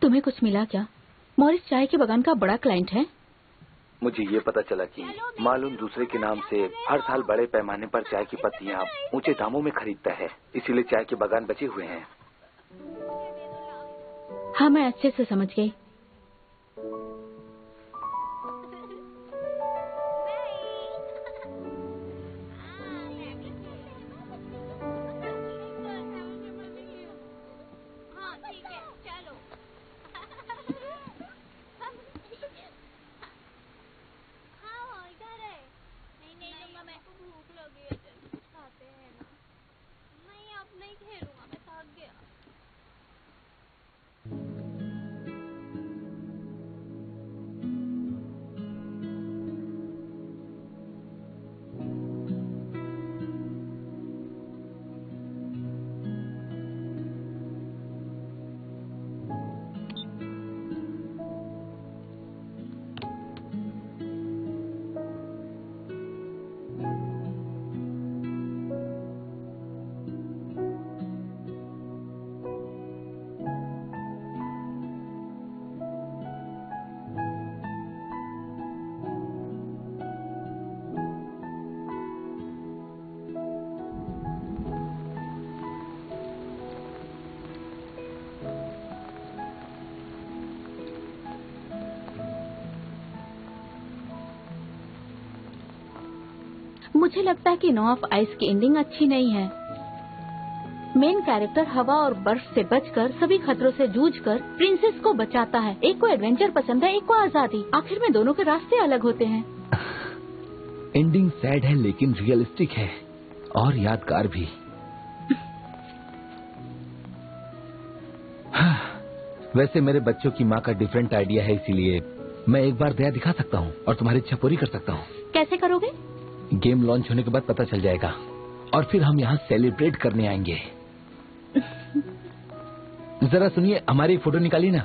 तुम्हें कुछ मिला क्या? मॉरिस चाय के बागान का बड़ा क्लाइंट है। मुझे ये पता चला कि मालूम दूसरे के नाम से हर साल बड़े पैमाने पर चाय की पत्तियां ऊंचे दामों में खरीदता है, इसीलिए चाय के बागान बचे हुए हैं। हाँ, मैं अच्छे से समझ गई। मुझे लगता है कि नो ऑफ आइस की एंडिंग अच्छी नहीं है। मेन कैरेक्टर हवा और बर्फ से बचकर सभी खतरों से जूझकर प्रिंसेस को बचाता है। एक को एडवेंचर पसंद है, एक को आजादी। आखिर में दोनों के रास्ते अलग होते हैं। एंडिंग सैड है लेकिन रियलिस्टिक है और यादगार भी। वैसे मेरे बच्चों की माँ का डिफरेंट आइडिया है, इसीलिए मैं एक बार दया दिखा सकता हूँ और तुम्हारी इच्छा पूरी कर सकता हूँ। कैसे करोगे? गेम लॉन्च होने के बाद पता चल जाएगा और फिर हम यहाँ सेलिब्रेट करने आएंगे। जरा सुनिए, हमारी फोटो निकाली ना।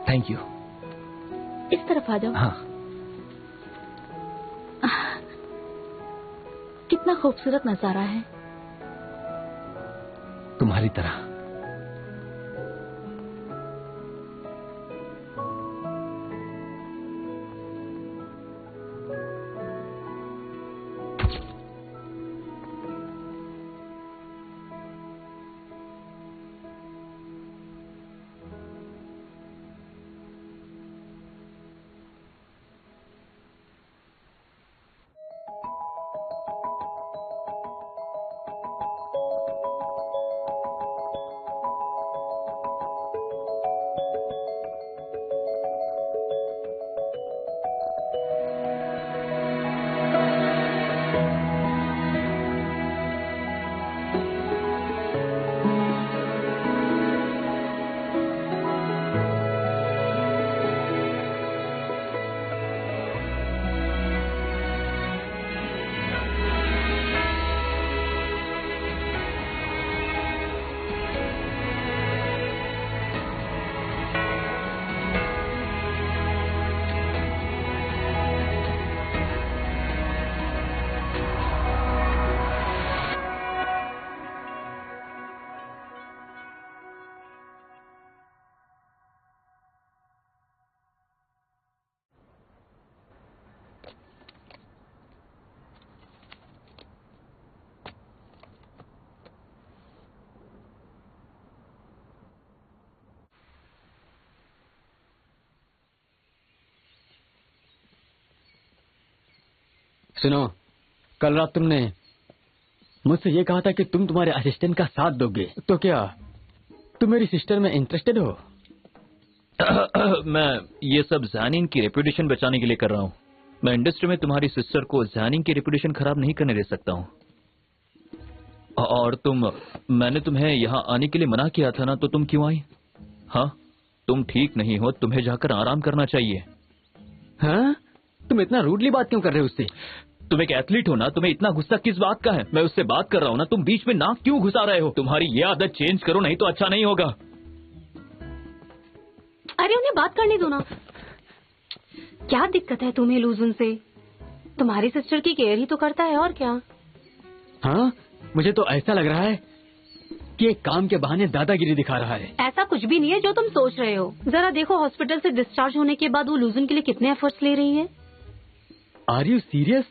Thank you. इस तरफ आ जाओ। हाँ। कितना खूबसूरत नजारा है। तुम्हारी तरह। सुनो, कल रात तुमने मुझसे ये कहा था कि तुम तुम्हारे असिस्टेंट का साथ दोगे, तो क्या तुम मेरी सिस्टर में इंटरेस्टेड हो? मैं ये सब ज़ानिन की रेपुटेशन बचाने के लिए कर रहा हूँ। मैं इंडस्ट्री में तुम्हारी सिस्टर को ज़ानिन की रेपुटेशन खराब नहीं करने दे सकता हूँ। और मैंने तुम्हें यहाँ आने के लिए मना किया था ना, तो तुम क्यों आई? हाँ, तुम ठीक नहीं हो, तुम्हें जाकर आराम करना चाहिए। हाँ? तुम इतना रूडली बात क्यों कर रहे हो उससे? तुम एक एथलीट हो ना, तुम्हें इतना गुस्सा किस बात का है? मैं उससे बात कर रहा हूँ ना, तुम बीच में नाक क्यों घुसा रहे हो? तुम्हारी ये आदत चेंज करो, नहीं तो अच्छा नहीं होगा। अरे उन्हें बात करने दो ना। क्या दिक्कत है तुम्हें लूजन से? तुम्हारी सिस्टर की केयर ही तो करता है, और क्या? हाँ, मुझे तो ऐसा लग रहा है कि एक काम के बहाने दादागिरी दिखा रहा है। ऐसा कुछ भी नहीं है जो तुम सोच रहे हो। जरा देखो हॉस्पिटल से डिस्चार्ज होने के बाद वो लूजन के लिए कितने एफर्ट्स ले रही है। Are you serious?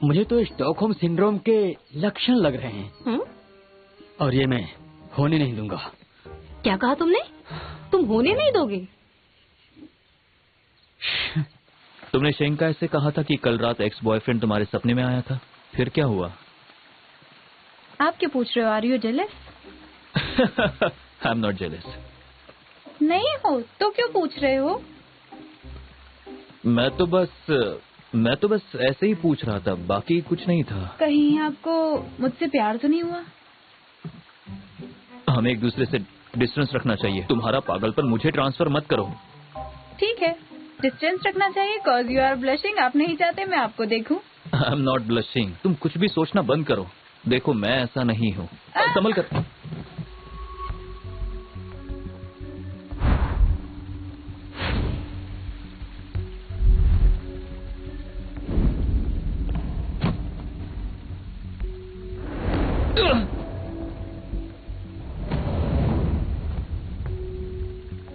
मुझे तो स्टॉकहोम सिंड्रोम के लक्षण लग रहे हैं। और ये मैं होने नहीं दूंगा। क्या कहा तुमने? तुम होने नहीं दोगे? तुमने शेंका से कहा था कि कल रात एक्स बॉयफ्रेंड तुम्हारे सपने में आया था, फिर क्या हुआ? आप क्या पूछ रहे हो? Are you jealous? I am not jealous. नहीं हो तो क्यों पूछ रहे हो? मैं तो बस ऐसे ही पूछ रहा था, बाकी कुछ नहीं था। कहीं आपको मुझसे प्यार तो नहीं हुआ? हमें एक दूसरे से डिस्टेंस रखना चाहिए। तुम्हारा पागलपन मुझे ट्रांसफर मत करो। ठीक है, डिस्टेंस रखना चाहिए। Cause you are blushing. आप नहीं चाहते मैं आपको देखूं? I am not blushing. तुम कुछ भी सोचना बंद करो। देखो मैं ऐसा नहीं हूँ। संभल कर।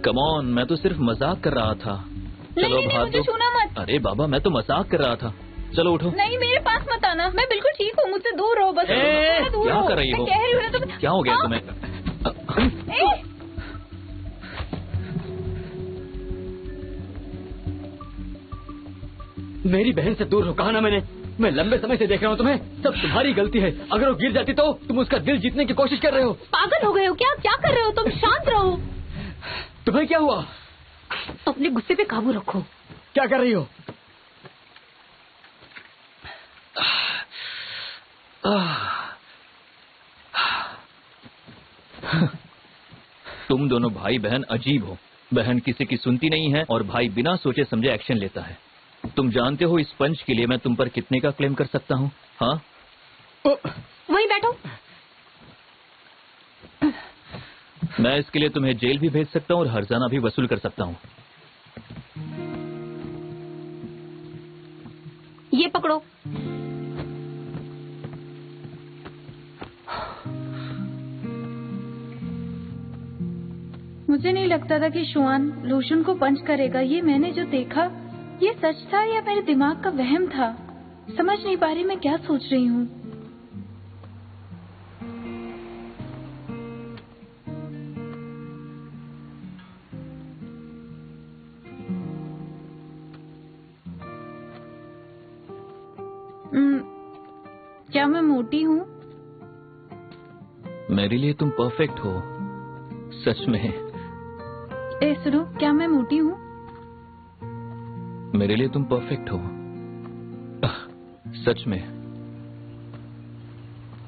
कम ऑन, मैं तो सिर्फ मजाक कर रहा था। चलो नहीं, भाग मुझे दो। छूना मत। अरे बाबा, मैं तो मजाक कर रहा था। चलो उठो। नहीं, मेरे पास मत आना। मैं बिल्कुल ठीक हूँ, मुझसे दूर रहो बस। दूर क्या रहो। कर रही हो? मैं कह रही हूँ ना तुम्हें। क्या हो गया तुम्हें? मेरी बहन से दूर हो, कहा ना मैंने। मैं लंबे समय से देख रहा हूँ तुम्हें। सब तुम्हारी गलती है। अगर वो गिर जाती तो तुम उसका दिल जीतने की कोशिश कर रहे हो। पागल हो गए हो क्या? क्या कर रहे हो तुम? शांत रहो। तुम्हें क्या हुआ? अपने गुस्से पे काबू रखो। क्या कर रही हो? तुम दोनों भाई बहन अजीब हो। बहन किसी की सुनती नहीं है और भाई बिना सोचे समझे एक्शन लेता है। तुम जानते हो इस पंच के लिए मैं तुम पर कितने का क्लेम कर सकता हूँ? हाँ, वहीं बैठो। मैं इसके लिए तुम्हें जेल भी भेज सकता हूँ और हर्जाना भी वसूल कर सकता हूँ। ये पकड़ो। मुझे नहीं लगता था कि शुआन लूशन को पंच करेगा। ये मैंने जो देखा, ये सच था या मेरे दिमाग का वहम था? समझ नहीं पा रही मैं क्या सोच रही हूँ। क्या मैं मोटी हूँ? मेरे लिए तुम परफेक्ट हो, सच में। ए सुनो, क्या मैं मोटी हूँ? मेरे लिए तुम परफेक्ट हो, सच में।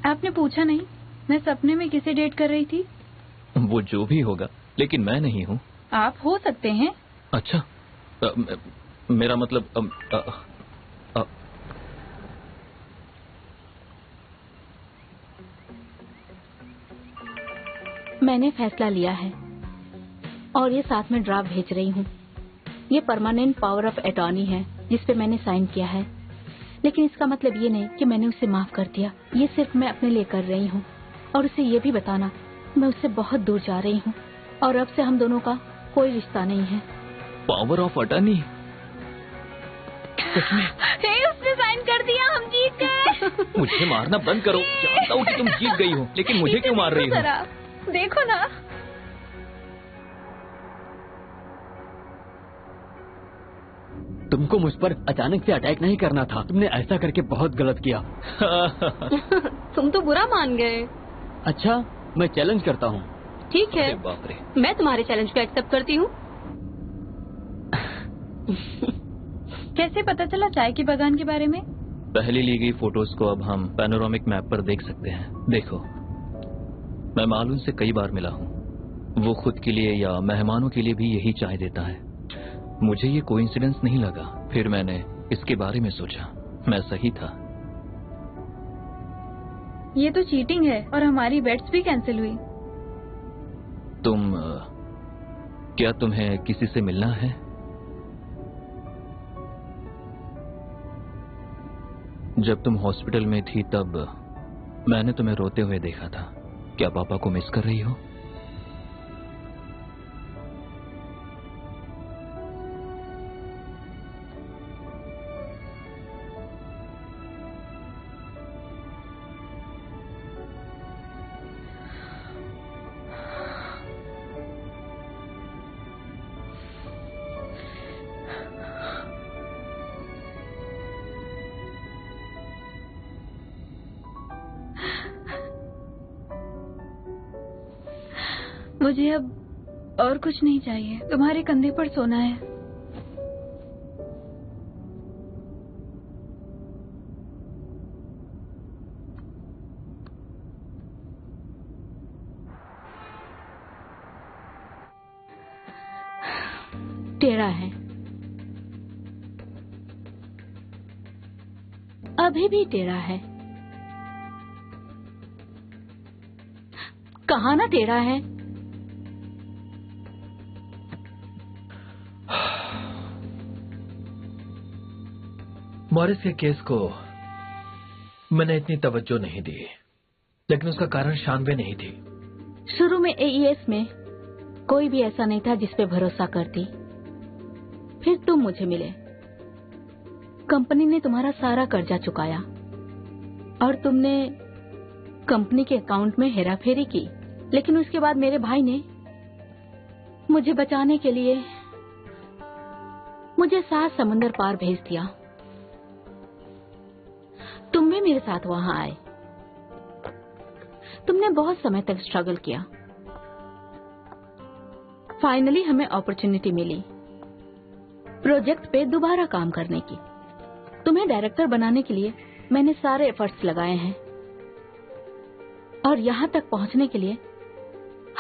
आपने पूछा नहीं मैं सपने में किसे डेट कर रही थी? वो जो भी होगा, लेकिन मैं नहीं हूँ। आप हो सकते हैं। अच्छा, मेरा मतलब मैंने फैसला लिया है और ये साथ में ड्राफ्ट भेज रही हूँ। ये परमानेंट पावर ऑफ अटॉर्नी है जिस पे मैंने साइन किया है, लेकिन इसका मतलब ये नहीं कि मैंने उसे माफ कर दिया। ये सिर्फ मैं अपने लिए कर रही हूँ और उसे ये भी बताना मैं उससे बहुत दूर जा रही हूँ और अब से हम दोनों का कोई रिश्ता नहीं है। Power of attorney? उसने साइन कर दिया, हम जीत गए। मुझे मारना बंद करो। जानता हूँ कि तुम जीत गई हो, लेकिन मुझे क्यों मार रही हो? देखो ना। तुमको मुझ पर अचानक से अटैक नहीं करना था। तुमने ऐसा करके बहुत गलत किया। तुम तो बुरा मान गए। अच्छा, मैं चैलेंज करता हूँ। ठीक है, बाप रे। मैं तुम्हारे चैलेंज को एक्सेप्ट करती हूँ। कैसे पता चला चाय के बागान के बारे में? पहले ली गई फोटोज को अब हम पैनोरामिक मैप पर देख सकते हैं। देखो, मैं मालूम से कई बार मिला हूँ। वो खुद के लिए या मेहमानों के लिए भी यही चाय देता है। मुझे ये कोइंसिडेंस नहीं लगा। फिर मैंने इसके बारे में सोचा, मैं सही था। ये तो चीटिंग है और हमारी बेट्स भी कैंसिल हुई। क्या तुम्हें किसी से मिलना है? जब तुम हॉस्पिटल में थी तब मैंने तुम्हें रोते हुए देखा था। क्या पापा को मिस कर रही हो? मुझे अब और कुछ नहीं चाहिए। तुम्हारे कंधे पर सोना है। टेढ़ा है, अभी भी टेढ़ा है। कहा ना टेढ़ा है। मॉरिस के केस को मैंने इतनी तवज्जो नहीं दी, लेकिन उसका कारण शानवे नहीं थी। शुरू में AES में कोई भी ऐसा नहीं था जिस पे भरोसा करती। फिर तुम मुझे मिले। कंपनी ने तुम्हारा सारा कर्जा चुकाया और तुमने कंपनी के अकाउंट में हेराफेरी की। लेकिन उसके बाद मेरे भाई ने मुझे बचाने के लिए मुझे 7 समंदर पार भेज दिया। तुम भी मेरे साथ वहां आए। तुमने बहुत समय तक स्ट्रगल किया। फाइनली हमें अपॉर्चुनिटी मिली प्रोजेक्ट पे दोबारा काम करने की। तुम्हें डायरेक्टर बनाने के लिए मैंने सारे एफर्ट्स लगाए हैं और यहां तक पहुंचने के लिए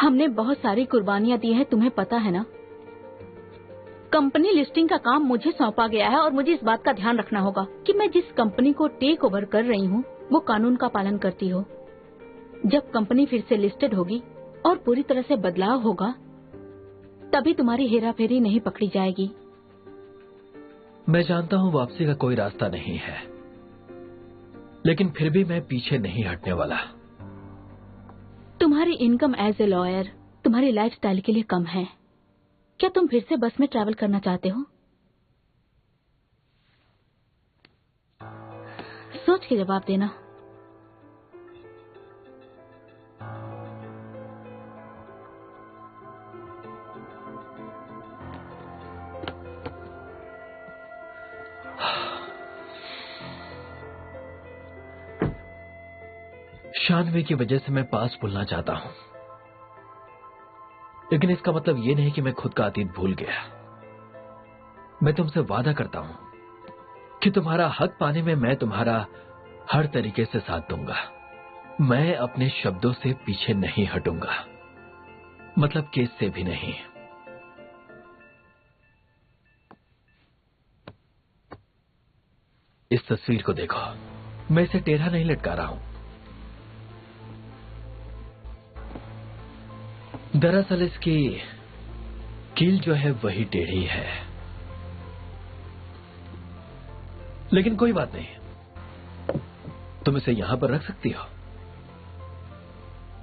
हमने बहुत सारी कुर्बानियां दी हैं। तुम्हें पता है ना, कंपनी लिस्टिंग का काम मुझे सौंपा गया है और मुझे इस बात का ध्यान रखना होगा कि मैं जिस कंपनी को टेक ओवर कर रही हूँ वो कानून का पालन करती हो। जब कंपनी फिर से लिस्टेड होगी और पूरी तरह से बदलाव होगा, तभी तुम्हारी हेराफेरी नहीं पकड़ी जाएगी। मैं जानता हूं वापसी का कोई रास्ता नहीं है, लेकिन फिर भी मैं पीछे नहीं हटने वाला। तुम्हारी इनकम एज ए लॉयर तुम्हारी लाइफस्टाइल के लिए कम है। क्या तुम फिर से बस में ट्रैवल करना चाहते हो? सोच के जवाब देना। शानवी की वजह से मैं पास भूलना चाहता हूं, लेकिन इसका मतलब यह नहीं कि मैं खुद का अतीत भूल गया। मैं तुमसे वादा करता हूं कि तुम्हारा हक पाने में मैं तुम्हारा हर तरीके से साथ दूंगा। मैं अपने शब्दों से पीछे नहीं हटूंगा, मतलब केस से भी नहीं। इस तस्वीर को देखो, मैं इसे टेढ़ा नहीं लटका रहा हूं। दरअसल इसकी कील जो है वही टेढ़ी है, लेकिन कोई बात नहीं, तुम इसे यहां पर रख सकती हो।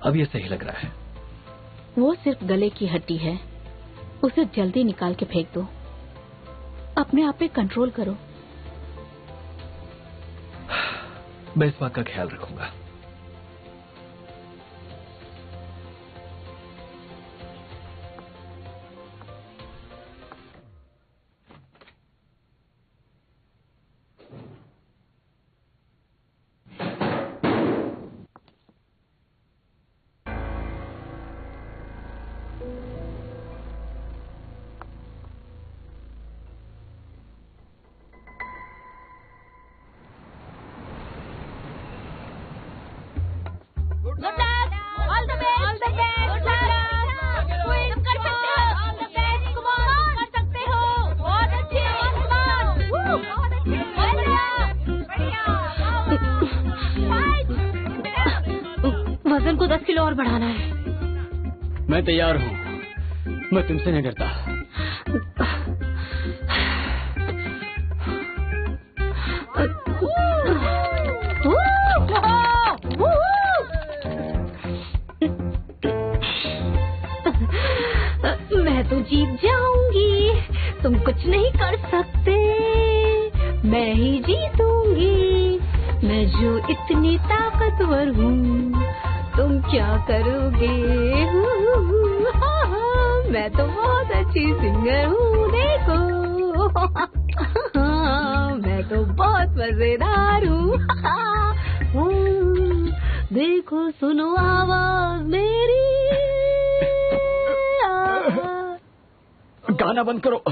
अब ये सही लग रहा है। वो सिर्फ गले की हड्डी है, उसे जल्दी निकाल के फेंक दो। अपने आप पे कंट्रोल करो। मैं इस बात का ख्याल रखूंगा। वजन को 10 किलो और बढ़ाना है। मैं तैयार हूँ, मैं तुमसे नहीं डरता। जीत जाऊंगी, तुम कुछ नहीं कर सकते, मैं ही जीतूंगी, मैं जो इतनी ताकतवर हूँ, तुम क्या करोगे? मैं तो बहुत अच्छी सिंगर हूँ, देखो। मैं तो बहुत मजेदार हूँ। देखो सुनो आवाज मेरी। गाना बंद करो।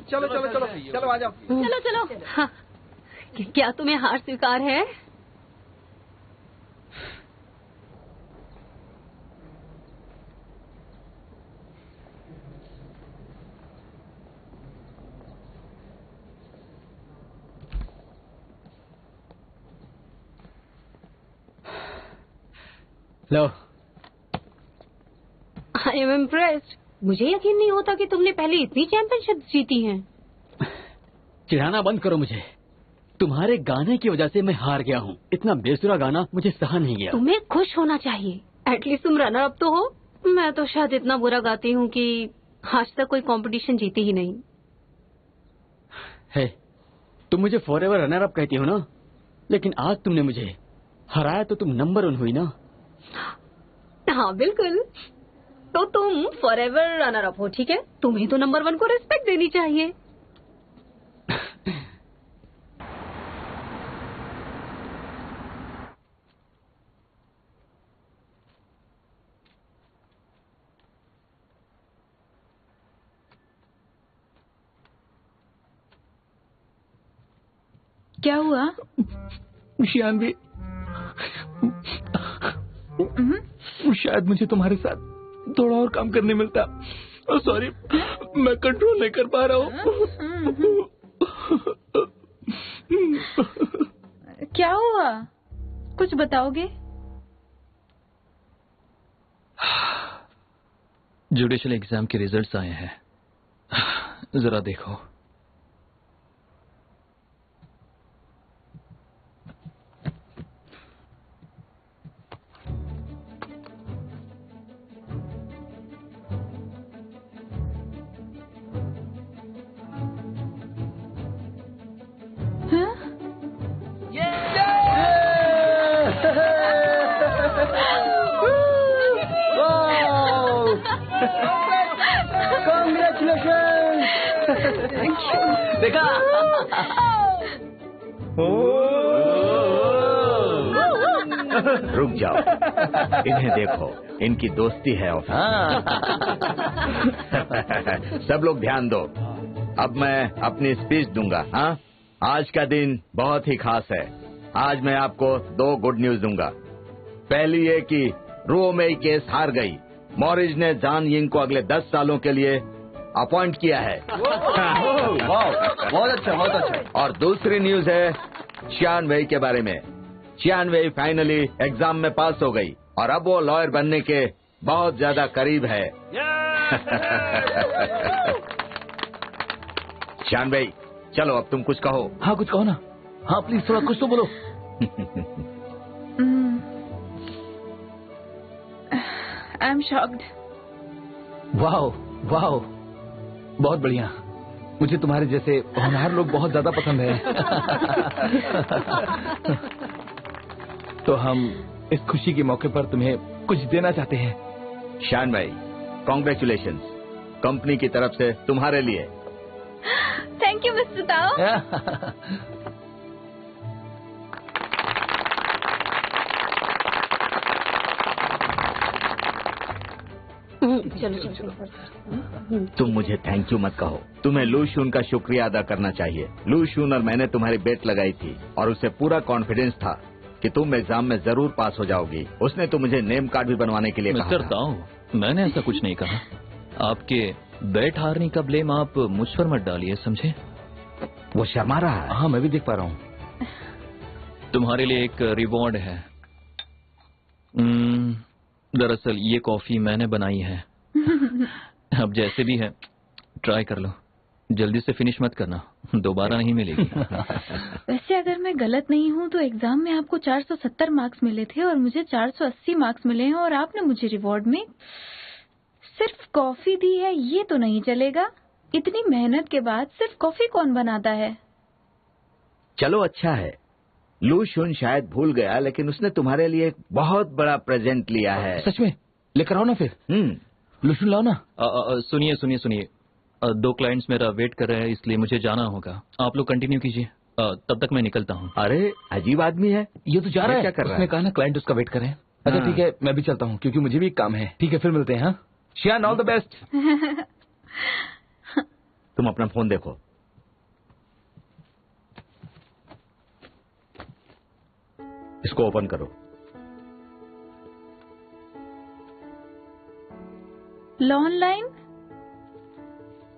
चलो चलो चलो चलो आ जाओ। चलो चलो। हाँ, क्या तुम्हें हार स्वीकार है? लो। I am impressed. मुझे यकीन नहीं होता कि तुमने पहले इतनी चैंपियनशिप जीती हैं। चिढ़ाना बंद करो मुझे। तुम्हारे गाने की वजह से मैं हार गया हूँ। इतना बेसुरा गाना मुझे सहा नहीं गया। तुम्हें खुश होना चाहिए। एटलीस्ट तुम रनर अप तो हो। मैं तो शायद इतना बुरा गाती हूँ कि आज तक कोई कंपटीशन जीती ही नहीं। है, तुम मुझे फॉरएवर रनर अप कहती हो ना, लेकिन आज तुमने मुझे हराया तो तुम नंबर 1 हुई ना। हाँ बिल्कुल। तो तुम फॉरएवर रनर अप हो, ठीक है? तुम्हें तो नंबर 1 को रिस्पेक्ट देनी चाहिए। क्या हुआ? शानवी, शायद मुझे तुम्हारे साथ थोड़ा और काम करने मिलता। सॉरी, मैं कंट्रोल नहीं कर पा रहा हूँ। क्या हुआ? कुछ बताओगे? जुडिशियल एग्जाम के रिजल्ट्स आए हैं, जरा देखो। देखा? रुक जाओ, इन्हें देखो, इनकी दोस्ती है। सब लोग ध्यान दो, अब मैं अपनी स्पीच दूंगा। हाँ, आज का दिन बहुत ही खास है। आज मैं आपको 2 गुड न्यूज दूंगा। पहली ये कि रो मेई केस हार गई। मॉरिज ने जान यिंग को अगले 10 सालों के लिए अपॉइंट किया है। बहुत अच्छा, बहुत अच्छा। और दूसरी न्यूज है शियान वेई के बारे में। शियान वेई फाइनली एग्जाम में पास हो गई और अब वो लॉयर बनने के बहुत ज्यादा करीब है। शियान वेई, चलो अब तुम कुछ कहो। हाँ, कुछ कहो ना। हाँ प्लीज, थोड़ा कुछ तो बोलो। I am shocked. Wow wow, बहुत बढ़िया। मुझे तुम्हारे जैसे होनहार लोग बहुत ज्यादा पसंद है। तो हम इस खुशी के मौके पर तुम्हें कुछ देना चाहते हैं। शान भाई, कॉन्ग्रेचुलेशंस, कंपनी की तरफ से तुम्हारे लिए। थैंक यू मिस्टर ताओ। चलो चलो। तुम मुझे थैंक यू मत कहो, तुम्हें लू शून का शुक्रिया अदा करना चाहिए। लू शून और मैंने तुम्हारी बेट लगाई थी और उसे पूरा कॉन्फिडेंस था कि तुम एग्जाम में जरूर पास हो जाओगी। उसने तो मुझे नेम कार्ड भी बनवाने के लिए कहा। मिस्टर ताओ, मैंने ऐसा कुछ नहीं कहा। आपके बेट हारने का ब्लेम आप मुझ पर मत डालिए, समझे? वो शर्मा रहा है। हाँ, मैं भी देख पा रहा हूँ। तुम्हारे लिए एक रिवॉर्ड है। दरअसल ये कॉफी मैंने बनाई है। अब जैसे भी है ट्राई कर लो, जल्दी से फिनिश मत करना। दोबारा नहीं मिलेगी। वैसे अगर मैं गलत नहीं हूँ तो एग्जाम में आपको 470 मार्क्स मिले थे और मुझे 480 मार्क्स मिले हैं और आपने मुझे रिवॉर्ड में सिर्फ कॉफी दी है। ये तो नहीं चलेगा। इतनी मेहनत के बाद सिर्फ कॉफी कौन बनाता है? चलो अच्छा है, लू शुन शायद भूल गया, लेकिन उसने तुम्हारे लिए एक बहुत बड़ा प्रेजेंट लिया है। सच में? लेकर आओ ना फिर। लूशुन लाओ ना। सुनिए सुनिए सुनिए, 2 क्लाइंट्स मेरा वेट कर रहे हैं, इसलिए मुझे जाना होगा। आप लोग कंटिन्यू कीजिए, तब तक मैं निकलता हूँ। अरे अजीब आदमी है, ये तो जा रहा है। क्या कर रहा है? उसने कहा ना क्लाइंट उसका वेट करें। अच्छा ठीक है, मैं भी चलता हूँ क्योंकि मुझे भी एक काम है। ठीक है, फिर मिलते हैं। हाँ शियान, ऑल द बेस्ट। तुम अपना फोन देखो। इसको ओपन करो। ऑनलाइन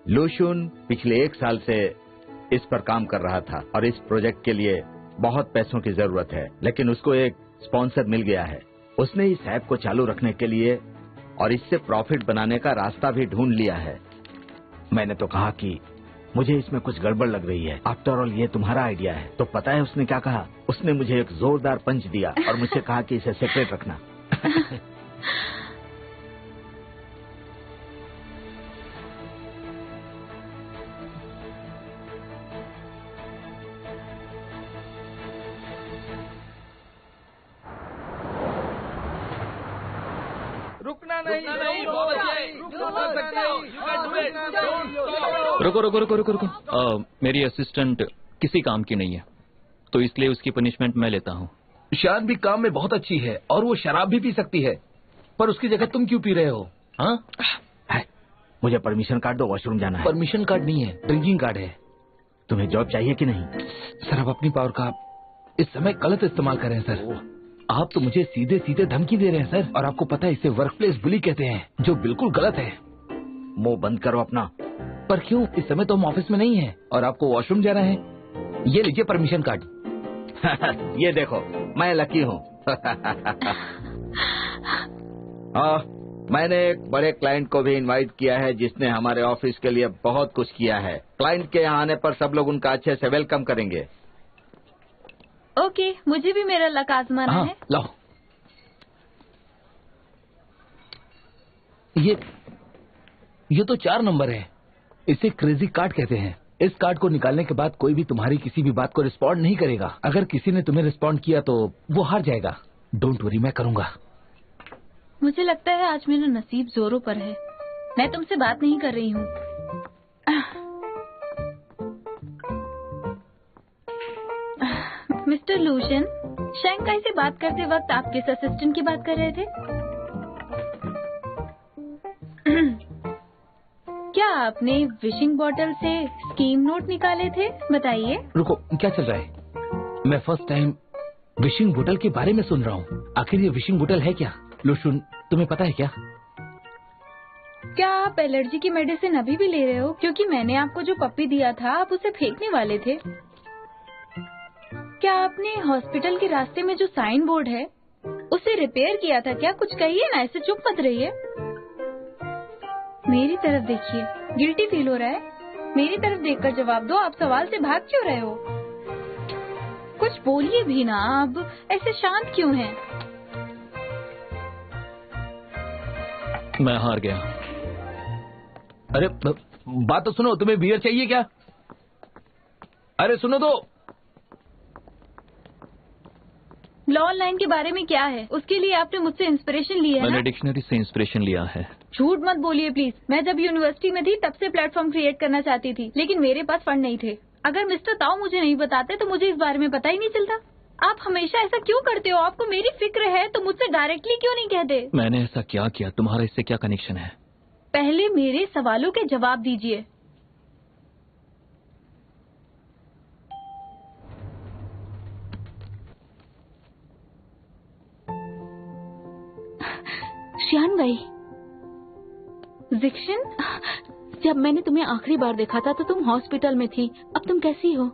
लूशुन पिछले 1 साल से इस पर काम कर रहा था और इस प्रोजेक्ट के लिए बहुत पैसों की जरूरत है, लेकिन उसको एक स्पॉन्सर मिल गया है। उसने इस ऐप को चालू रखने के लिए और इससे प्रॉफिट बनाने का रास्ता भी ढूंढ लिया है। मैंने तो कहा कि मुझे इसमें कुछ गड़बड़ लग रही है, आफ्टर ऑल ये तुम्हारा आइडिया है। तो पता है उसने क्या कहा? उसने मुझे एक जोरदार पंच दिया और मुझसे कहा कि इसे सेपरेट रखना। रुको रुको रुको रुको रुको, मेरी असिस्टेंट किसी काम की नहीं है, तो इसलिए उसकी पनिशमेंट मैं लेता हूँ। शान भी काम में बहुत अच्छी है और वो शराब भी पी सकती है, पर उसकी जगह तुम क्यों पी रहे हो? हाँ, मुझे परमिशन कार्ड दो, वॉशरूम जाना है। परमिशन कार्ड नहीं है, ड्रिंकिंग कार्ड है। तुम्हें जॉब चाहिए कि नहीं? सर, आप अपनी पावर का इस समय गलत इस्तेमाल कर रहे हैं सर। आप तो मुझे सीधे सीधे धमकी दे रहे हैं सर, और आपको पता है इसे वर्क प्लेस बुली कहते हैं, जो बिल्कुल गलत है। मुंह बंद करो अपना। पर क्यों? इस समय तो हम ऑफिस में नहीं है और आपको वॉशरूम जाना है। ये लीजिए परमिशन कार्ड। ये देखो, मैं लकी हूँ। मैंने एक बड़े क्लाइंट को भी इनवाइट किया है जिसने हमारे ऑफिस के लिए बहुत कुछ किया है। क्लाइंट के यहाँ आने पर सब लोग उनका अच्छे से वेलकम करेंगे। ओके, मुझे भी मेरा लक आजमाना है। लाओ। ये तो 4 नंबर है। इसे क्रेजी कार्ड कहते हैं। इस कार्ड को निकालने के बाद कोई भी तुम्हारी किसी भी बात को रिस्पॉन्ड नहीं करेगा। अगर किसी ने तुम्हें रिस्पॉन्ड किया तो वो हार जाएगा। डोंट वरी, मैं करूंगा। मुझे लगता है आज मेरा नसीब जोरों पर है। मैं तुमसे बात नहीं कर रही हूँ। मिस्टर लूशन, शंकाई से बात करते वक्त आप किस असिस्टेंट की बात कर रहे थे? क्या आपने विशिंग बॉटल से स्कीम नोट निकाले थे? बताइए। रुको, क्या चल रहा है? मैं फर्स्ट टाइम विशिंग बोतल के बारे में सुन रहा हूँ। आखिर ये विशिंग बोतल है क्या? लूशन, तुम्हें पता है क्या? क्या आप एलर्जी की मेडिसिन अभी भी ले रहे हो? क्योंकि मैंने आपको जो पप्पी दिया था आप उसे फेंकने वाले थे। क्या आपने हॉस्पिटल के रास्ते में जो साइन बोर्ड है उसे रिपेयर किया था क्या? कुछ कहिए ना, ऐसे चुप मत रहिए। मेरी तरफ देखिए, गिल्टी फील हो रहा है? मेरी तरफ देखकर जवाब दो। आप सवाल से भाग क्यों रहे हो? कुछ बोलिए भी ना, आप ऐसे शांत क्यों हैं? मैं हार गया। अरे बात तो सुनो, तुम्हें बियर चाहिए क्या? अरे सुनो तो। लॉ लाइन के बारे में क्या है? उसके लिए आपने मुझसे इंस्पिरेशन ली है मैंने ना? डिक्शनरी से इंस्पिरेशन लिया है। झूठ मत बोलिए प्लीज। मैं जब यूनिवर्सिटी में थी तब से प्लेटफॉर्म क्रिएट करना चाहती थी, लेकिन मेरे पास फंड नहीं थे। अगर मिस्टर ताऊ मुझे नहीं बताते तो मुझे इस बारे में पता ही नहीं चलता। आप हमेशा ऐसा क्यों करते हो? आपको मेरी फिक्र है तो मुझसे डायरेक्टली क्यों नहीं कहते? मैंने ऐसा क्या किया? तुम्हारा इससे क्या कनेक्शन है? पहले मेरे सवालों के जवाब दीजिए। श्यान भाई, जिक्शन, जब मैंने तुम्हें आखिरी बार देखा था तो तुम हॉस्पिटल में थी। अब तुम कैसी हो?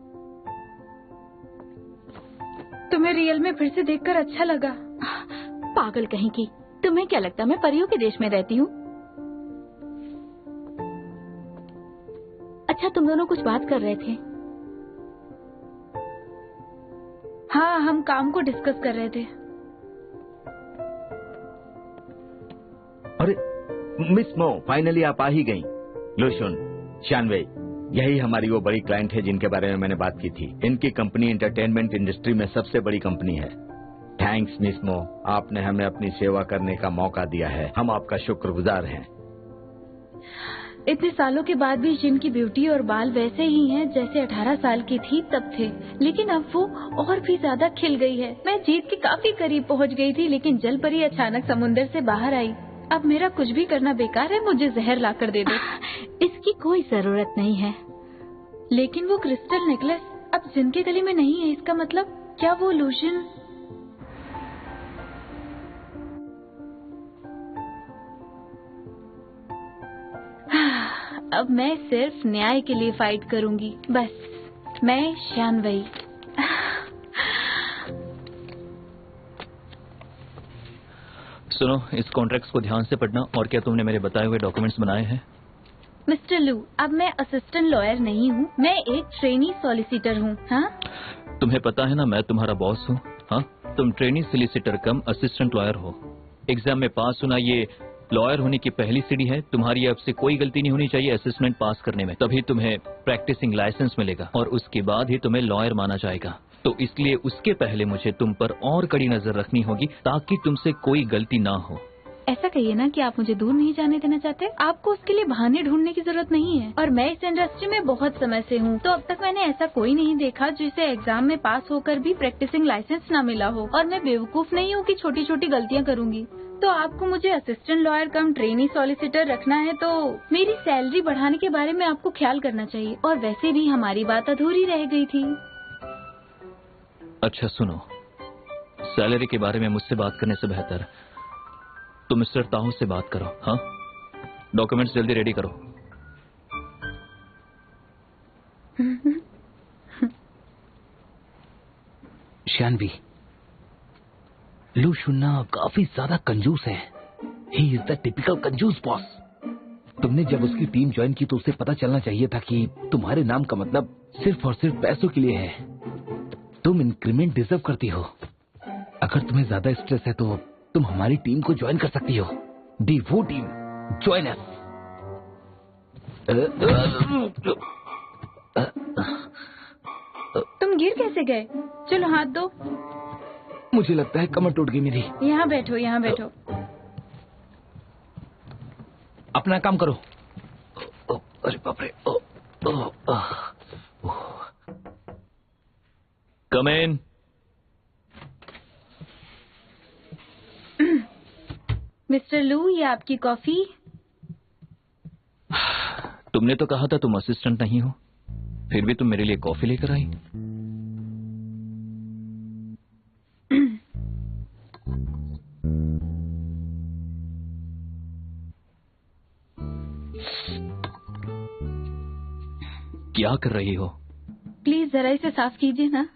तुम्हें रियल में फिर से देखकर अच्छा लगा। पागल कहीं की। तुम्हें क्या लगता मैं परियों के देश में रहती हूँ? अच्छा, तुम दोनों कुछ बात कर रहे थे। हाँ, हम काम को डिस्कस कर रहे थे। अरे मिस मो, फाइनली आप आ ही गई। लो सुन शानवे, यही हमारी वो बड़ी क्लाइंट है जिनके बारे में मैंने बात की थी। इनकी कंपनी एंटरटेनमेंट इंडस्ट्री में सबसे बड़ी कंपनी है। थैंक्स मिस मो, आपने हमें अपनी सेवा करने का मौका दिया है। हम आपका शुक्रगुजार हैं। इतने सालों के बाद भी जिन की ब्यूटी और बाल वैसे ही हैं जैसे 18 साल की थी तब थे, लेकिन अब वो और भी ज्यादा खिल गई है। मैं जीत के काफी करीब पहुंच गई थी, लेकिन जल परी अचानक समुंदर से बाहर आई। अब मेरा कुछ भी करना बेकार है, मुझे जहर ला कर दे दो। इसकी कोई जरूरत नहीं है। लेकिन वो क्रिस्टल नेकलेस अब जिनके गले में नहीं है, इसका मतलब क्या वो लूशन? अब मैं सिर्फ न्याय के लिए फाइट करूंगी, बस। मैं शानवी। सुनो, इस कॉन्ट्रैक्ट्स को ध्यान से पढ़ना। और क्या तुमने मेरे बताए हुए डॉक्यूमेंट्स बनाए हैं? मिस्टर लू, अब मैं असिस्टेंट लॉयर नहीं हूँ, मैं एक ट्रेनी सॉलिसिटर हूँ। हाँ, तुम्हें पता है ना, मैं तुम्हारा बॉस हूँ। हाँ, तुम ट्रेनी सॉलिसिटर कम असिस्टेंट लॉयर हो। एग्जाम में पास होना ये लॉयर होने की पहली सीढ़ी है। तुम्हारी अब से कोई गलती नहीं होनी चाहिए असिस्टेंट पास करने में, तभी तुम्हें प्रैक्टिसिंग लाइसेंस मिलेगा और उसके बाद ही तुम्हें लॉयर माना जाएगा। तो इसलिए उसके पहले मुझे तुम पर और कड़ी नजर रखनी होगी ताकि तुमसे कोई गलती ना हो। ऐसा कहिए ना कि आप मुझे दूर नहीं जाने देना चाहते। आपको उसके लिए बहाने ढूंढने की जरूरत नहीं है, और मैं इस इंडस्ट्री में बहुत समय से हूँ, तो अब तक मैंने ऐसा कोई नहीं देखा जिसे एग्जाम में पास होकर भी प्रैक्टिसिंग लाइसेंस ना मिला हो। और मैं बेवकूफ नहीं हूँ कि छोटी छोटी गलतियाँ करूंगी। तो आपको मुझे असिस्टेंट लॉयर कम ट्रेनी सॉलिसिटर रखना है, तो मेरी सैलरी बढ़ाने के बारे में आपको ख्याल करना चाहिए। और वैसे भी हमारी बात अधूरी रह गई थी। अच्छा सुनो, सैलरी के बारे में मुझसे बात करने से बेहतर तुम मिस्टर ताऊ से बात करो। हाँ, डॉक्यूमेंट्स जल्दी रेडी करो। शानवी, लू शुन्ना काफी ज्यादा कंजूस है। ही इज द टिपिकल कंजूस बॉस। तुमने जब उसकी टीम ज्वाइन की तो उसे पता चलना चाहिए था कि तुम्हारे नाम का मतलब सिर्फ और सिर्फ पैसों के लिए है। तुम इंक्रीमेंट डिजर्व करती हो। अगर तुम्हें ज्यादा स्ट्रेस है तो तुम हमारी टीम को ज्वाइन कर सकती हो। दी वो टीम, ज्वाइन अस। तुम गिर कैसे गए? चलो हाथ दो। मुझे लगता है कमर टूट गई मेरी। यहाँ बैठो, यहाँ बैठो। अपना काम करो। अरे बाप रे। कम इन। मिस्टर लू, ये आपकी कॉफी। तुमने तो कहा था तुम असिस्टेंट नहीं हो, फिर भी तुम मेरे लिए कॉफी लेकर आई। क्या कर रही हो? प्लीज जरा इसे साफ कीजिए ना।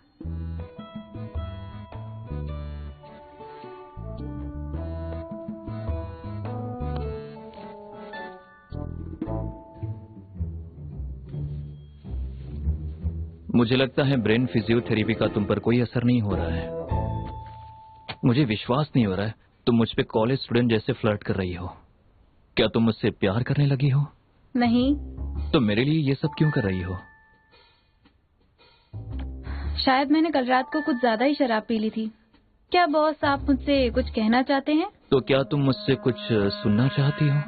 मुझे लगता है ब्रेन फिजियोथेरेपी का तुम पर कोई असर नहीं हो रहा है। मुझे विश्वास नहीं हो रहा है तुम मुझ पे कॉलेज स्टूडेंट जैसे फ्लर्ट कर रही हो। क्या तुम मुझसे प्यार करने लगी हो? नहीं। तो मेरे लिए ये सब क्यों कर रही हो? शायद मैंने कल रात को कुछ ज्यादा ही शराब पी ली थी। क्या बॉस, आप मुझसे कुछ कहना चाहते हैं? तो क्या तुम मुझसे कुछ सुनना चाहती हो?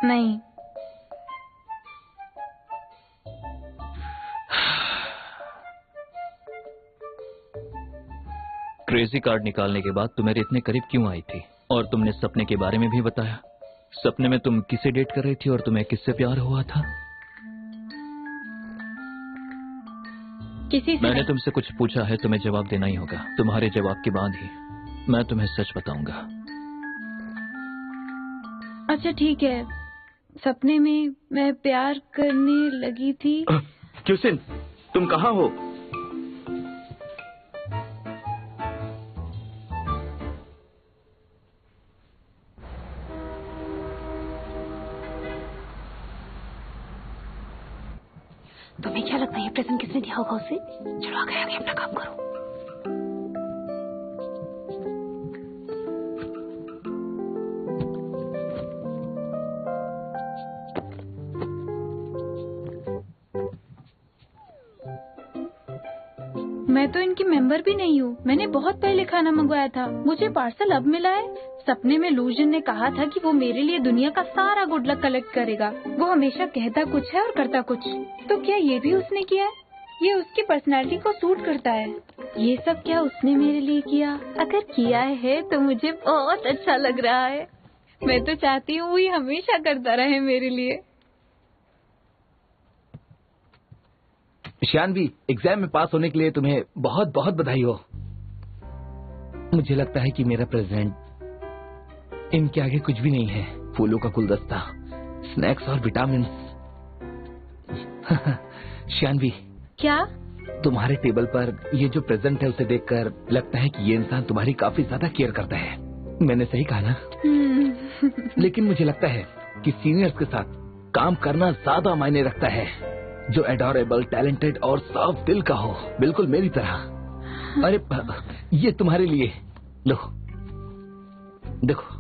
नहीं। क्रेजी कार्ड निकालने के बाद तुम मेरे इतने करीब क्यों आई थी? और तुमने सपने के बारे में भी बताया। सपने में तुम किसे डेट कर रही थी और तुम्हें किससे प्यार हुआ था? किसी से मैंने नहीं। तुमसे कुछ पूछा है, तुम्हें जवाब देना ही होगा। तुम्हारे जवाब के बाद ही मैं तुम्हें सच बताऊंगा। अच्छा ठीक है। सपने में मैं प्यार करने लगी थी। क्यूसिन, तुम कहाँ हो? तुम्हें क्या लगता है ये प्रेजेंट किसने दिया होगा उसे? चलो आगे आगे अपना काम करो। मैं तो इनकी मेंबर भी नहीं हूँ। मैंने बहुत पहले खाना मंगवाया था, मुझे पार्सल अब मिला है। सपने में लूजन ने कहा था कि वो मेरे लिए दुनिया का सारा गुड लक कलेक्ट करेगा। वो हमेशा कहता कुछ है और करता कुछ। तो क्या ये भी उसने किया है? ये उसकी पर्सनालिटी को सूट करता है। ये सब क्या उसने मेरे लिए किया? अगर किया है तो मुझे बहुत अच्छा लग रहा है। मैं तो चाहती हूँ वो ये हमेशा करता रहे मेरे लिए। शानवी, एग्जाम में पास होने के लिए तुम्हें बहुत बहुत बधाई हो। मुझे लगता है कि मेरा प्रेजेंट इनके आगे कुछ भी नहीं है। फूलों का गुलदस्ता, स्नैक्स और विटामिन। शानवी, क्या? तुम्हारे टेबल पर ये जो प्रेजेंट है उसे देखकर लगता है कि ये इंसान तुम्हारी काफी ज्यादा केयर करता है। मैंने सही कहा ना? लेकिन मुझे लगता है कि सीनियर्स के साथ काम करना ज्यादा मायने रखता है, जो एडोरेबल, टैलेंटेड और साफ दिल का हो, बिल्कुल मेरी तरह। अरे ये तुम्हारे लिए, लो देखो।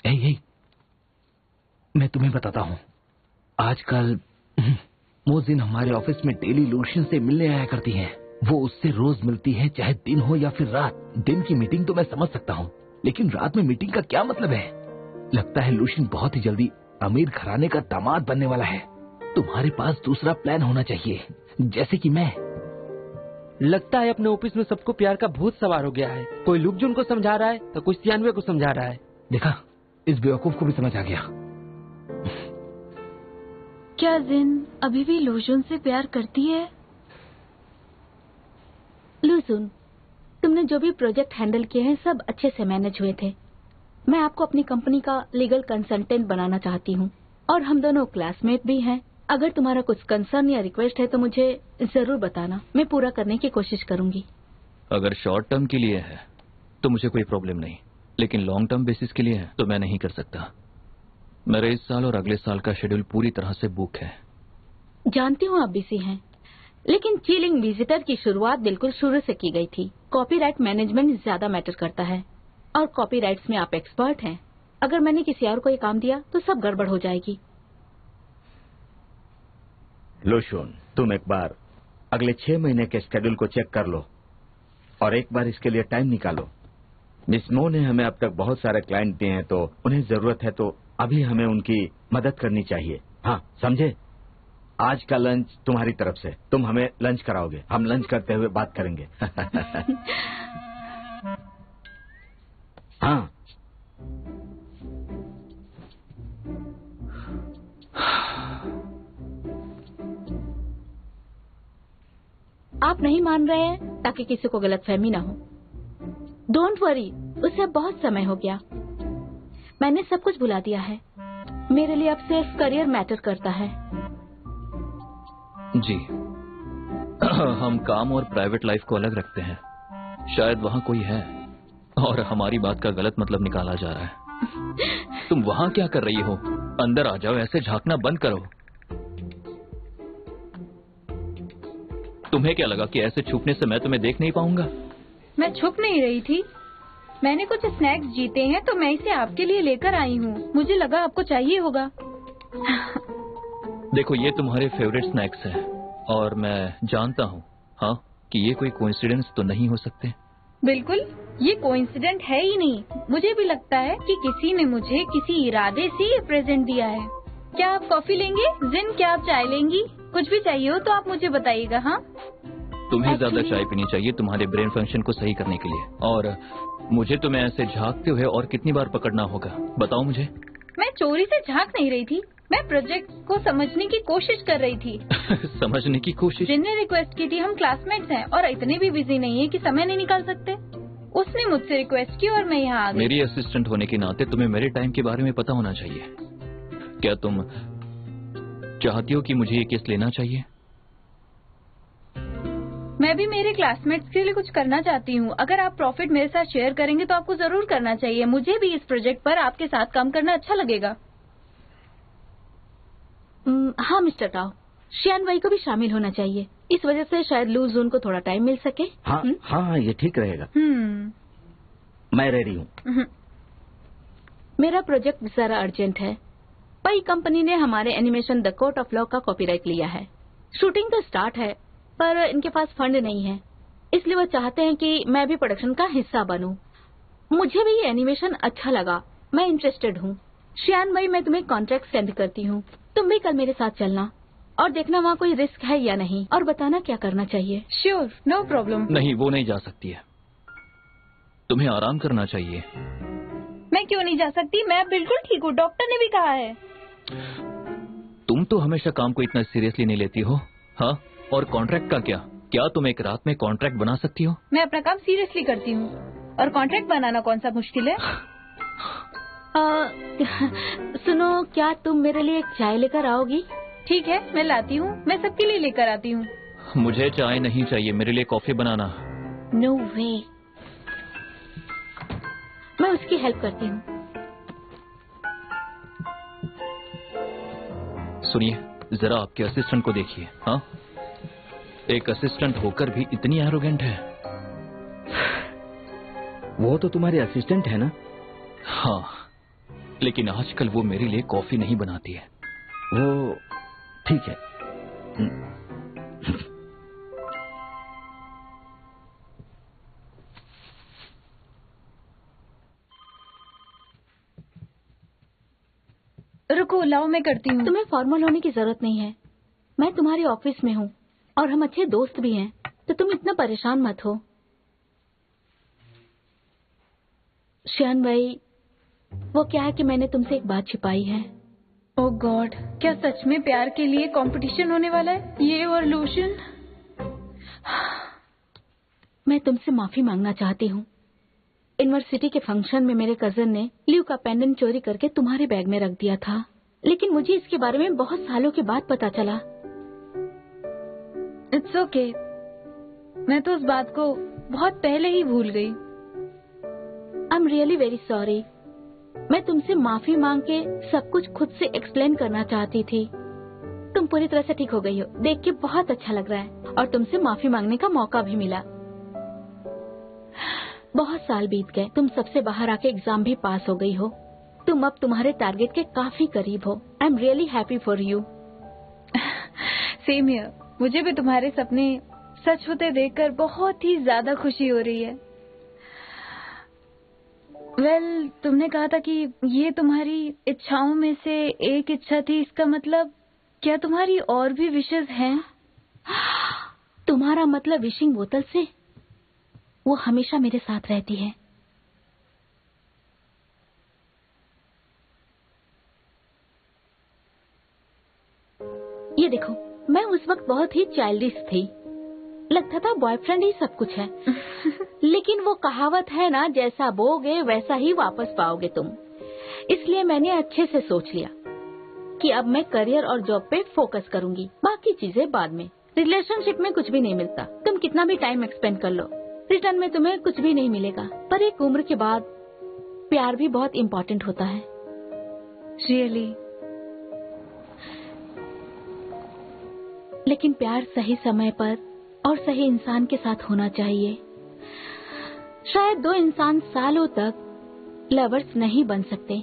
हे, मैं तुम्हें बताता हूँ, आजकल मोजिन हमारे ऑफिस में डेली लूशियन से मिलने आया करती हैं। वो उससे रोज मिलती है, चाहे दिन हो या फिर रात। दिन की मीटिंग तो मैं समझ सकता हूँ, लेकिन रात में मीटिंग का क्या मतलब है? लगता है लूशियन बहुत ही जल्दी अमीर घराने का दामाद बनने वाला है। तुम्हारे पास दूसरा प्लान होना चाहिए, जैसे कि मैं। लगता है अपने ऑफिस में सबको प्यार का भूत सवार हो गया है। कोई लुकजुन को समझा रहा है तो कोई सियानवे को समझा रहा है। देखा, इस बेवकूफ को भी समझ आ गया। क्या जिन अभी भी लूजुन से प्यार करती है? लूजुन, तुमने जो भी प्रोजेक्ट हैंडल किए हैं सब अच्छे से मैनेज हुए थे। मैं आपको अपनी कंपनी का लीगल कंसल्टेंट बनाना चाहती हूँ और हम दोनों क्लासमेट भी हैं। अगर तुम्हारा कुछ कंसर्न या रिक्वेस्ट है तो मुझे जरूर बताना, मैं पूरा करने की कोशिश करूंगी। अगर शॉर्ट टर्म के लिए है तो मुझे कोई प्रॉब्लम नहीं, लेकिन लॉन्ग टर्म बेसिस के लिए है तो मैं नहीं कर सकता। मेरे इस साल और अगले साल का शेड्यूल पूरी तरह से बुक है। जानती हूँ आप बिजी हैं, लेकिन चिलिंग विजिटर की शुरुआत बिल्कुल शुरू से की गई थी। कॉपीराइट मैनेजमेंट ज्यादा मैटर करता है और कॉपीराइट्स में आप एक्सपर्ट हैं। अगर मैंने किसी और को ये काम दिया तो सब गड़बड़ हो जाएगी। लूशुन, तुम एक बार अगले 6 महीने के शेड्यूल को चेक कर लो और एक बार इसके लिए टाइम निकालो। मिस मो ने हमें अब तक बहुत सारे क्लाइंट दिए हैं, तो उन्हें जरूरत है तो अभी हमें उनकी मदद करनी चाहिए। हाँ, समझे? आज का लंच तुम्हारी तरफ से, तुम हमें लंच कराओगे। हम लंच करते हुए बात करेंगे। हाँ। आप नहीं मान रहे हैं ताकि किसी को गलतफहमी ना हो। डोंट वरी, उसे अब बहुत समय हो गया। मैंने सब कुछ भुला दिया है। मेरे लिए अब सिर्फ करियर मैटर करता है। जी, हम काम और प्राइवेट लाइफ को अलग रखते हैं। शायद वहाँ कोई है और हमारी बात का गलत मतलब निकाला जा रहा है। तुम वहाँ क्या कर रही हो? अंदर आ जाओ, ऐसे झांकना बंद करो। तुम्हें क्या लगा कि ऐसे छुपने से मैं तुम्हें देख नहीं पाऊंगा? मैं छुप नहीं रही थी। मैंने कुछ स्नैक्स जीते हैं तो मैं इसे आपके लिए लेकर आई हूँ। मुझे लगा आपको चाहिए होगा। देखो, ये तुम्हारे फेवरेट स्नैक्स हैं और मैं जानता हूँ हाँ कि ये कोई कोइंसिडेंस तो नहीं हो सकते। बिल्कुल, ये कोइंसिडेंट है ही नहीं। मुझे भी लगता है कि किसी ने मुझे किसी इरादे से ये प्रेजेंट दिया है। क्या आप कॉफी लेंगे? जिन, क्या आप चाय लेंगी? कुछ भी चाहिए हो तो आप मुझे बताइएगा। हाँ, तुम्हें ज्यादा चाय पीनी चाहिए तुम्हारे ब्रेन फंक्शन को सही करने के लिए। और मुझे तुम्हें ऐसे झांकते हुए और कितनी बार पकड़ना होगा, बताओ मुझे। मैं चोरी से झांक नहीं रही थी, मैं प्रोजेक्ट को समझने की कोशिश कर रही थी। समझने की कोशिश? जिनने रिक्वेस्ट की थी, हम क्लासमेट्स हैं और इतने भी बिजी नहीं है कि समय नहीं निकाल सकते। उसने मुझसे रिक्वेस्ट की और मैं यहाँ आ गई। मेरी असिस्टेंट होने के नाते तुम्हें मेरे टाइम के बारे में पता होना चाहिए। क्या तुम चाहती हो कि मुझे ये केस लेना चाहिए? मैं भी मेरे क्लासमेट्स के लिए कुछ करना चाहती हूँ। अगर आप प्रॉफिट मेरे साथ शेयर करेंगे तो आपको जरूर करना चाहिए। मुझे भी इस प्रोजेक्ट पर आपके साथ काम करना अच्छा लगेगा। हाँ मिस्टर राव, शियान वाई को भी शामिल होना चाहिए। इस वजह से शायद लू जून को थोड़ा टाइम मिल सके। हाँ हाँ, ये ठीक रहेगा। मैं रेडी हूँ। मेरा प्रोजेक्ट जरा अर्जेंट है। पई कंपनी ने हमारे animation the court of law का कॉपीराइट लिया है। शूटिंग तो स्टार्ट है, पर इनके पास फंड नहीं है, इसलिए वो चाहते हैं कि मैं भी प्रोडक्शन का हिस्सा बनूं। मुझे भी ये एनिमेशन अच्छा लगा, मैं इंटरेस्टेड हूँ। शियान भाई, मैं तुम्हें कॉन्ट्रैक्ट सेंड करती हूँ। तुम भी कल मेरे साथ चलना और देखना वहाँ कोई रिस्क है या नहीं, और बताना क्या करना चाहिए। Sure, no problem. नहीं, वो नहीं जा सकती है। तुम्हें आराम करना चाहिए। मैं क्यों नहीं जा सकती? मैं बिल्कुल ठीक हूँ, डॉक्टर ने भी कहा है। तुम तो हमेशा काम को इतना सीरियसली नहीं लेती हो। हाँ, और कॉन्ट्रैक्ट का क्या तुम एक रात में कॉन्ट्रैक्ट बना सकती हो? मैं अपना काम सीरियसली करती हूँ, और कॉन्ट्रैक्ट बनाना कौन सा मुश्किल है? सुनो, क्या तुम मेरे लिए एक चाय लेकर आओगी? ठीक है, मैं लाती हूँ। मैं सबके लिए लेकर आती हूँ। मुझे चाय नहीं चाहिए, मेरे लिए कॉफी बनाना। नो वे, मैं उसकी हेल्प करती हूँ। सुनिए, जरा आपके असिस्टेंट को देखिए। हाँ, एक असिस्टेंट होकर भी इतनी एरोगेंट है। वो तो तुम्हारी असिस्टेंट है ना? हाँ, लेकिन आजकल वो मेरे लिए कॉफी नहीं बनाती है। वो ठीक है। रुको, लाओ मैं करती हूँ। तुम्हें फॉर्मल होने की जरूरत नहीं है। मैं तुम्हारी ऑफिस में हूँ और हम अच्छे दोस्त भी हैं, तो तुम इतना परेशान मत हो। शियान भाई, वो क्या है कि मैंने तुमसे एक बात छिपाई है। ओह गॉड, क्या सच में प्यार के लिए कंपटीशन होने वाला है? ये और लोशन। मैं तुमसे माफी मांगना चाहती हूँ। यूनिवर्सिटी के फंक्शन में मेरे कजन ने ल्यू का पेंडेंट चोरी करके तुम्हारे बैग में रख दिया था, लेकिन मुझे इसके बारे में बहुत सालों के बाद पता चला। इट्स ओके, मैं तो उस बात को बहुत पहले ही भूल गई। I am really very sorry. मैं तुमसे माफी मांग के सब कुछ खुद से एक्सप्लेन करना चाहती थी। तुम पूरी तरह से ठीक हो गई हो, देख के बहुत अच्छा लग रहा है, और तुमसे माफी मांगने का मौका भी मिला। बहुत साल बीत गए, तुम सबसे बाहर आके एग्जाम भी पास हो गई हो। तुम अब तुम्हारे टारगेट के काफी करीब हो। I am really happy for you. Same here, मुझे भी तुम्हारे सपने सच होते देखकर बहुत ही ज्यादा खुशी हो रही है। वेल, तुमने कहा था कि ये तुम्हारी इच्छाओं में से एक इच्छा थी, इसका मतलब क्या तुम्हारी और भी विशेष हैं? तुम्हारा मतलब विशिंग बोतल से? वो हमेशा मेरे साथ रहती है। ये देखो, मैं उस वक्त बहुत ही चाइल्डिश थी। लगता था बॉयफ्रेंड ही सब कुछ है। लेकिन वो कहावत है ना, जैसा बोगे वैसा ही वापस पाओगे तुम। इसलिए मैंने अच्छे से सोच लिया कि अब मैं करियर और जॉब पे फोकस करूंगी, बाकी चीजें बाद में। रिलेशनशिप में कुछ भी नहीं मिलता, तुम कितना भी टाइम एक्सपेंड कर लो, रिटर्न में तुम्हें कुछ भी नहीं मिलेगा। पर एक उम्र के बाद प्यार भी बहुत इम्पोर्टेंट होता है। रियली? लेकिन प्यार सही समय पर और सही इंसान के साथ होना चाहिए। शायद दो इंसान सालों तक लवर्स नहीं बन सकते,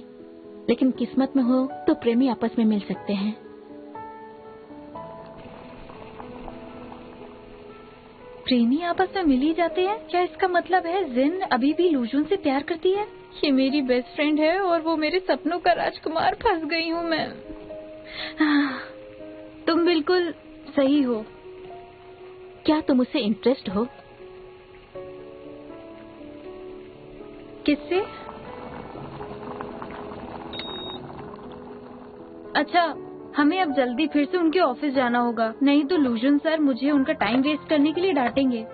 लेकिन किस्मत में हो तो प्रेमी आपस में मिल सकते हैं। प्रेमी आपस में मिल ही जाते हैं? क्या इसका मतलब है जिन अभी भी लूजून से प्यार करती है? ये मेरी बेस्ट फ्रेंड है और वो मेरे सपनों का राजकुमार। फंस गई हूँ मैं। तुम बिल्कुल सही हो। क्या तुम उससे इंटरेस्ट हो? किससे? अच्छा, हमें अब जल्दी फिर से उनके ऑफिस जाना होगा, नहीं तो लूजन सर मुझे उनका टाइम वेस्ट करने के लिए डांटेंगे।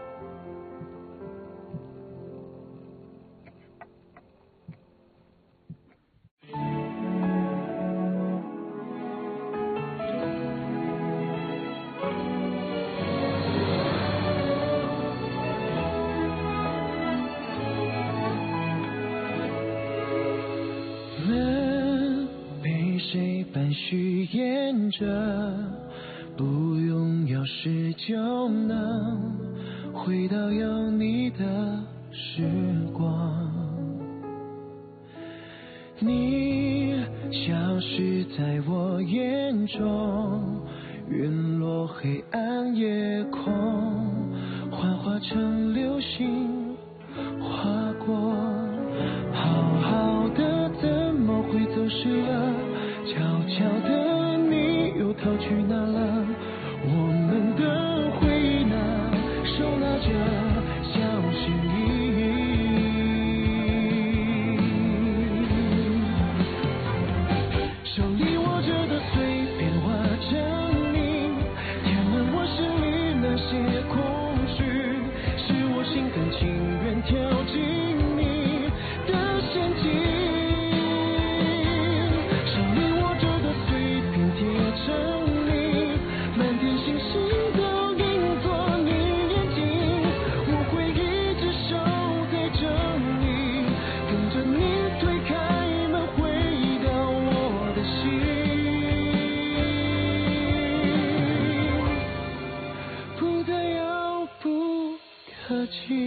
就能回到有你的时光。你消失在我眼中，陨落黑暗夜空，幻化成流星划过。好好的怎么会走失了？悄悄的你又逃去哪了？我们的回忆呢？手拿着小心翼翼，手里握着的碎片化成泥，填满我心里那些空虚，是我心甘情愿跳进你的陷阱。手里握着的碎片贴成泥，满天星星都映作你眼睛，我会一直守在这里，跟着你推开门回到我的心，不得遥不可及。